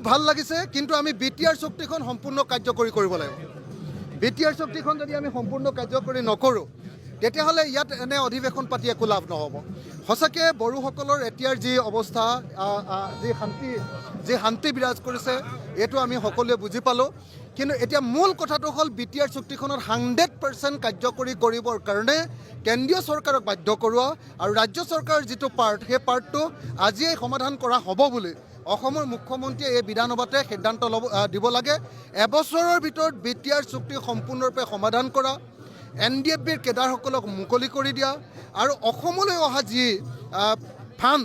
ভাল লাগিছে, কিন্তু আমি BTR চুক্তিখন সম্পূৰ্ণ কাৰ্যকৰী কৰিব লাগিব। BTR চুক্তিখন যদি আমি সম্পূৰ্ণ কাৰ্যকৰী নকৰোঁ, তেতিয়াহ'লে ইয়াত এনে অধিৱেশন পাতি একো লাভ নহ'ব। সঁচাকৈ বড়োসকলৰ এতিয়াৰ যি অৱস্থা, যি শান্তি বিৰাজ কৰিছে, এইটো আমি সকলোৱে বুজি পালোঁ। কিন্তু এতিয়া মূল কথাটো হ'ল BTR চুক্তিখনত 100% কাৰ্যকৰী কৰিবৰ কাৰণে কেন্দ্ৰীয় চৰকাৰক বাধ্য কৰোৱা আৰু ৰাজ্য চৰকাৰৰ যিটো পাৰ্ট, সেই পাৰ্টটো আজিয়ে সমাধান কৰা হ'ব বুলি অসমৰ মুখ্যমন্ত্ৰীয়ে এই বিধানসভাতে সিদ্ধান্ত দিব লাগে। এবছৰৰ ভিতৰত BTR চুক্তি সম্পূৰ্ণৰূপে সমাধান কৰা, NDFBৰ কেডাৰসকলক মুকলি কৰি দিয়া আৰু অসমলৈ অহা যি ফাণ্ড,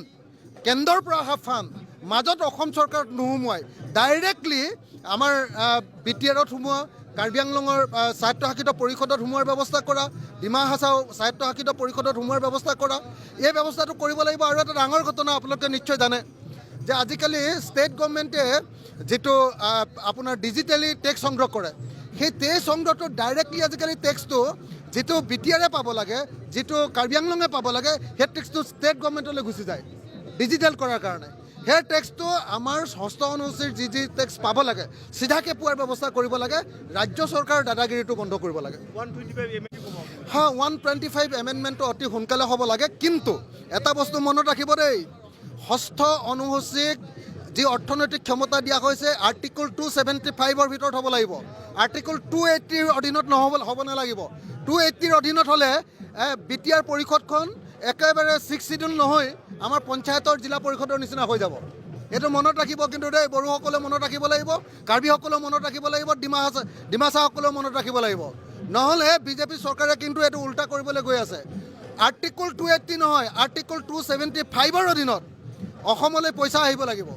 কেন্দ্ৰৰ পৰা অহা ফাণ্ড মাজত অসম চৰকাৰক নোসোমোৱাই ডাইৰেক্টলি আমাৰ BTRত সোমোৱা, কাৰ্বি আংলঙৰ স্বায়ত্তশাসিত পৰিষদত সোমোৱাৰ ব্যৱস্থা কৰা, ডিমা হাছাও স্বায়ত্তশাসিত পৰিষদত সোমোৱাৰ ব্যৱস্থা কৰা, এই ব্যৱস্থাটো কৰিব লাগিব। আৰু এটা ডাঙৰ ঘটনা আপোনালোকে নিশ্চয় জানে যে আজিকালি ষ্টেট গভৰ্ণমেণ্টে যিটো আপোনাৰ ডিজিটেলি টেক্স সংগ্ৰহ কৰে, সেই টেক্স সংগ্ৰহটো ডাইৰেক্টলি আজিকালি টেক্সটো যিটো BTRে পাব লাগে, যিটো কাৰ্বি আংলঙে পাব লাগে, সেই টেক্সটো ষ্টেট গভৰ্ণমেণ্টলৈ গুচি যায় ডিজিটেল কৰাৰ কাৰণে। সেই টেক্সটো আমাৰ ষষ্ঠ অনুসূচীৰ যি টেক্স পাব লাগে চিধাকৈ পোৱাৰ ব্যৱস্থা কৰিব লাগে। ৰাজ্য চৰকাৰৰ দাদাগিৰিটো বন্ধ কৰিব লাগে। 125 এমেণ্ডমেণ্টটো অতি সোনকালে হ'ব লাগে। কিন্তু এটা বস্তু মনত ৰাখিব দেই, ষষ্ঠ অনুসূচীক যি অৰ্থনৈতিক ক্ষমতা দিয়া হৈছে আৰ্টিকল 275ৰ ভিতৰত হ'ব লাগিব। আৰ্টিকল 280ৰ অধীনত হ'ব নালাগিব। 280ৰ অধীনত হ'লে BTR পৰিষদখন একেবাৰে 6 চিডিউল নহয়, আমাৰ পঞ্চায়তৰ জিলা পৰিষদৰ নিচিনা হৈ যাব। এইটো মনত ৰাখিব কিন্তু দেই, বড়োসকলে মনত ৰাখিব লাগিব, কাৰ্বিসকলেও মনত ৰাখিব লাগিব, ডিমাছাসকলেও মনত ৰাখিব লাগিব। নহ'লে BJP চৰকাৰে কিন্তু এইটো উল্টা কৰিবলৈ গৈ আছে। আৰ্টিকল 280 নহয়, আৰ্টিকল 275ৰ অধীনত অসমলৈ পইচা আহিব লাগিব।